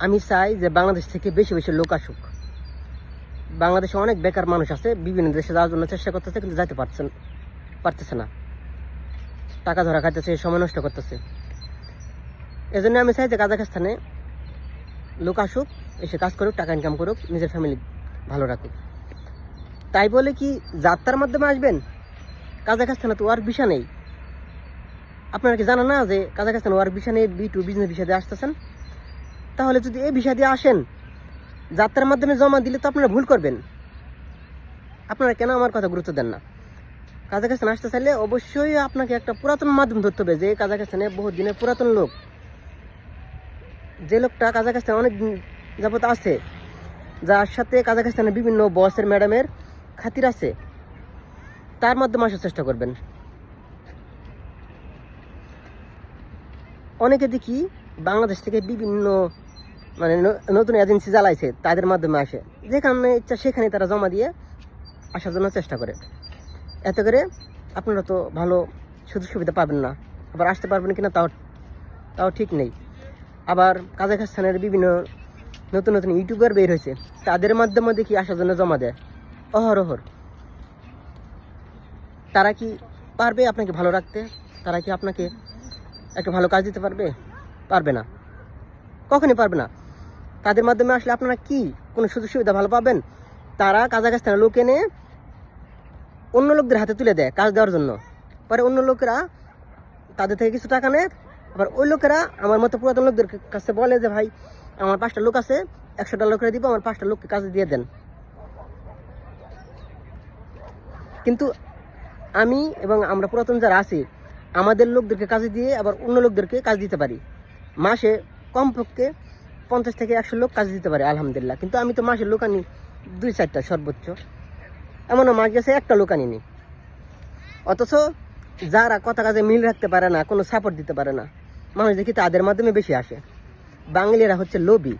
আমি চাই যে বাংলাদেশ থেকে বেশি বেশি লোক আসুক। বাংলাদেশে অনেক বেকার মানুষ আছে, বিভিন্ন দেশে যাওয়ার জন্য চেষ্টা করতেছে, কিন্তু যাইতে পারতেছে না, টাকা ধরা খাইতেছে, সময় নষ্ট করতেছে। এজন্য আমি চাই যে কাজাখস্তানে লোক আসুক, এসে কাজ করুক, টাকা ইনকাম করুক, নিজের ফ্যামিলি ভালো রাখুক। তাই বলে কি যাত্রার মাধ্যমে আসবেন? কাজাখস্তানে তো ওয়ার্ক ভিসা নেই। আপনারা কি জানেন না যে কাজাখস্তানে ওয়ার্ক ভিসা নেই, B2 বিজনেস ভিসা দিয়ে আসতেছেন? তাহলে যদি এই ভিসা দিয়ে আসেন, যাত্রার মাধ্যমে জমা দিলে তো আপনারা ভুল করবেন। আপনারা কেন আমার কথা গুরুত্ব দেন না? কাজাখস্তান আসতে চাইলে অবশ্যই আপনাকে একটা পুরাতন মাধ্যম ধরতে হবে, যে কাজাখস্তানে বহু দিনের পুরাতন লোক, যে লোকটা কাজাখস্তানে অনেক দিন যাবত আছে, যার সাথে কাজাখস্তানের বিভিন্ন বসের ম্যাডামের খাতির আছে, তার মাধ্যমে আসার চেষ্টা করবেন। অনেকে দেখি বাংলাদেশ থেকে বিভিন্ন মানে নতুন এজেন্সি জ্বালাইছে, তাদের মাধ্যমে আসে, যেখানে ইচ্ছা সেখানে তারা জমা দিয়ে আসার জন্য চেষ্টা করে। এতে করে আপনারা তো ভালো সুযোগ সুবিধা পাবেন না, আবার আসতে পারবেন কিনা তাও ঠিক নেই। আবার কাজাখস্তানের বিভিন্ন নতুন নতুন ইউটিউবার বের হয়েছে, তাদের মাধ্যমে দেখি আসার জন্য জমা দেয় অহরহর। তারা কি পারবে আপনাকে ভালো রাখতে? তারা কি আপনাকে একটা ভালো কাজ দিতে পারবে? পারবে না, কখনই পারবে না। তাদের মাধ্যমে আসলে আপনারা কি কোনো সুযোগ সুবিধা ভালো পাবেন? তারা কাজাখস্তানের লোক এনে অন্য লোকদের হাতে তুলে দেয় কাজ দেওয়ার জন্য, পরে অন্য লোকেরা তাদের থেকে কিছু টাকা নেয়। আবার ওই লোকেরা আমার মতো পুরাতন লোকদের কাছে বলে যে ভাই, আমার 5টা লোক আছে, $100 করে দিব, আমার 5টা লোককে কাজ দিয়ে দেন। কিন্তু আমি এবং আমরা পুরাতন যারা আছি, আমাদের লোকদেরকে কাজে দিয়ে আবার অন্য লোকদেরকে কাজ দিতে পারি। মাসে কমপক্ষে 50 থেকে 100 লোক কাজ দিতে পারে আলহামদুলিল্লাহ। কিন্তু আমি তো মাসের লোক আনি 2-4টা সর্বোচ্চ, এমনও মাস গেছে 1টা লোক আনিনি। অথচ যারা কথা কাজে মিল রাখতে পারে না, কোনো সাপোর্ট দিতে পারে না, মানুষ দেখি তাদের মাধ্যমে বেশি আসে। বাঙালিরা হচ্ছে লোভী,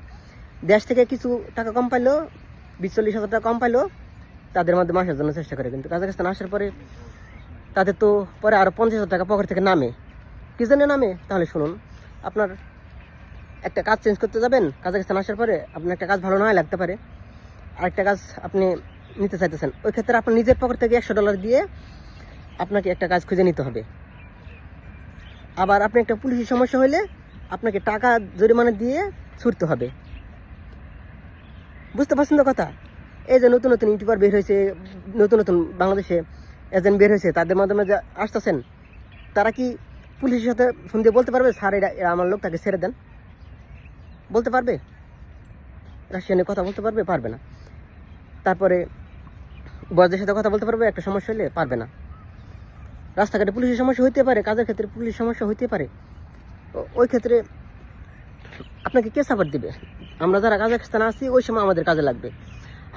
দেশ থেকে কিছু টাকা কম পাইলো, 20-40 হাজার টাকা কম পাইলো, তাদের মাধ্যমে আসার জন্য চেষ্টা করে। কিন্তু কাজাখস্তান আসার পরে তাদের তো পরে আরও 50,000 টাকা পকেট থেকে নামে। কি জন্য নামে? তাহলে শুনুন, আপনার একটা কাজ চেঞ্জ করতে যাবেন, কাজাখস্তান আসার পরে আপনার একটা কাজ ভালো না হয় লাগতে পারে, আরেকটা কাজ আপনি নিতে চাইতেছেন, ওই ক্ষেত্রে আপনার নিজের পকেট থেকে $100 দিয়ে আপনাকে একটা কাজ খুঁজে নিতে হবে। আবার আপনি একটা পুলিশের সমস্যা হলে আপনাকে টাকা জরিমানা দিয়ে ছুটতে হবে। বুঝতে পারছেন তো কথা? এই যে নতুন নতুন ইউটিউবার বের হয়েছে, নতুন নতুন বাংলাদেশে এজেন্ট বের হয়েছে, তাদের মাধ্যমে যে আসতেছেন, তারা কি পুলিশের সাথে ফোন দিয়ে বলতে পারবে স্যার এরা আমার লোকটাকে ছেড়ে দেন? বলতে পারবে? রাশিয়ানে কথা বলতে পারবে? পারবে না। তারপরে বড়দের সাথে কথা বলতে পারবে একটা সমস্যা হলে? পারবে না। রাস্তাঘাটে পুলিশের সমস্যা হইতে পারে, কাজের ক্ষেত্রে পুলিশ সমস্যা হইতে পারে, ওই ক্ষেত্রে আপনাকে কে সাপোর্ট দিবে? আমরা যারা কাজাখস্তানে আছি ওই সময় আমাদের কাজে লাগবে।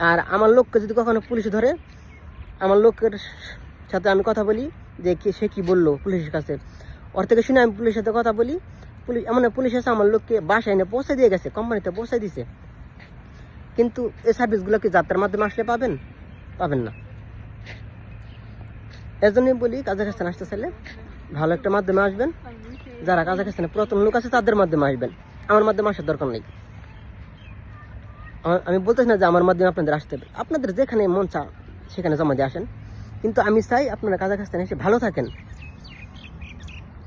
আর আমার লোককে যদি কখনো পুলিশে ধরে, আমার লোকের সাথে আমি কথা বলি যে সে কি বললো পুলিশের কাছে, ওর থেকে শুনে আমি পুলিশের সাথে কথা বলি। এমন পুলিশ এসে আমার লোককে বাসায় এনে পৌঁছে দিয়ে গেছে, কোম্পানিতে পৌঁছে দিছে। কিন্তু এই সার্ভিসগুলো কি যাত্রার মাধ্যমে আসলে পাবেন? পাবেন না। এর জন্যই বলি, কাজাখস্তান আসতে চাইলে ভালো একটা মাধ্যমে আসবেন। যারা কাজাখস্তানে পুরাতন লোক আছে তাদের মাধ্যমে আসবেন, আমার মাধ্যমে আসার দরকার নেই। আমি বলতেছি না যে আমার মাধ্যমে আপনাদের আসতে হবে, আপনাদের যেখানে মন চা সেখানে জমা দিয়ে আসেন। কিন্তু আমি চাই আপনারা কাজাখস্তানে এসে ভালো থাকেন,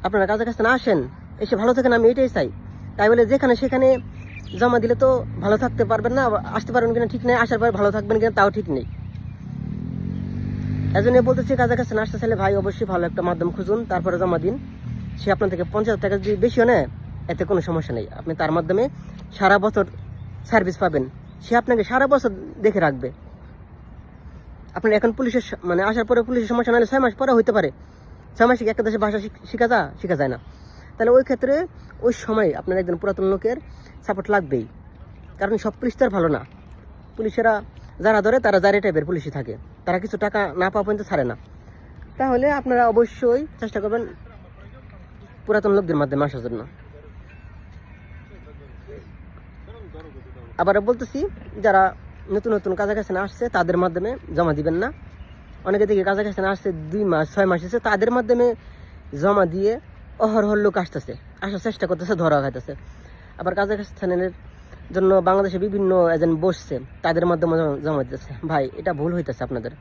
আপনারা কাজাখস্তানে আসেন, এসে ভালো থাকেন, আমি এটাই চাই। তাই বলে যেখানে সেখানে জমা দিলে তো ভালো থাকতে পারবেন না, আসতে পারবেন কিনা ঠিক নেই, আসার পরে ভালো থাকবেন কিনা তাও ঠিক নেই। এই জন্য বলতেছি, কাজাখস্তানে আসতে চাইলে ভাই অবশ্যই ভালো একটা মাধ্যম খুঁজুন, তারপরে জমা দিন। সে আপনার থেকে 50,000 টাকা যদি বেশিও নেয়, এতে কোনো সমস্যা নেই, আপনি তার মাধ্যমে সারা বছর সার্ভিস পাবেন। সে আপনাকে সারা বছর দেখে রাখবে। আপনার এখন পুলিশের মানে আসার পরে পুলিশের সমস্যা নাহলে 6 মাস পরে হইতে পারে। 6 মাসে একটা দেশে ভাষা শিখা যায় না। তাহলে ওই ক্ষেত্রে ওই সময় আপনার একজন পুরাতন লোকের সাপোর্ট লাগবেই। কারণ সব পুলিশ তো আর ভালো না, পুলিশেরা যারা ধরে তারা জারি টাইপের পুলিশই থাকে, তারা কিছু টাকা না পাওয়া পর্যন্ত ছাড়ে না। তাহলে আপনারা অবশ্যই চেষ্টা করবেন পুরাতন লোকদের মাধ্যমে আসার জন্য। আবার বলতেছি, যারা নতুন নতুন কাজাখস্তানে আসছে তাদের মাধ্যমে জমা দিবেন না। অনেকে দেখি কাজাখস্তানে আসছে 2 মাস 6 মাস এসে, তাদের মাধ্যমে জমা দিয়ে অহরহ লোক আসতেছে, আসার চেষ্টা করতেছে, ধরা খাইতেছে। আবার কাজাখস্তানের জন্য বাংলাদেশে বিভিন্ন এজেন্ট বসছে, তাদের মাধ্যমে জমা দিতেছে। ভাই এটা ভুল হইতেছে আপনাদের,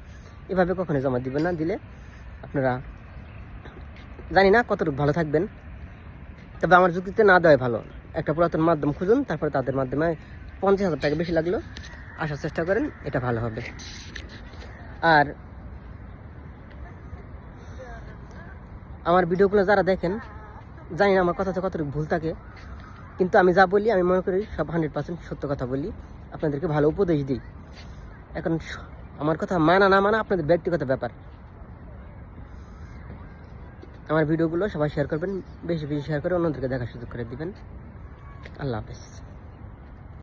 এভাবে কখনোই জমা দিবেন না। দিলে আপনারা জানি না কতটুকু ভালো থাকবেন, তবে আমার যুক্তিতে না দেওয়াই ভালো। একটা পুরাতন মাধ্যম খুঁজুন, তারপরে তাদের মাধ্যমে 50,000 টাকা বেশি লাগলো আসার চেষ্টা করেন, এটা ভালো হবে। আর আমার ভিডিওগুলো যারা দেখেন, জানি না আমার কথাতে কতটুকু ভুল থাকে, কিন্তু আমি যা বলি আমি মনে করি সব 100% সত্য কথা বলি, আপনাদেরকে ভালো উপদেশ দিই। এখন আমার কথা মানা না মানা আপনাদের ব্যক্তিগত ব্যাপার। আমার ভিডিওগুলো সবাই শেয়ার করবেন, বেশি বেশি শেয়ার করে অন্যদেরকে দেখার সুযোগ করে দিবেন। আল্লাহ হাফেজ।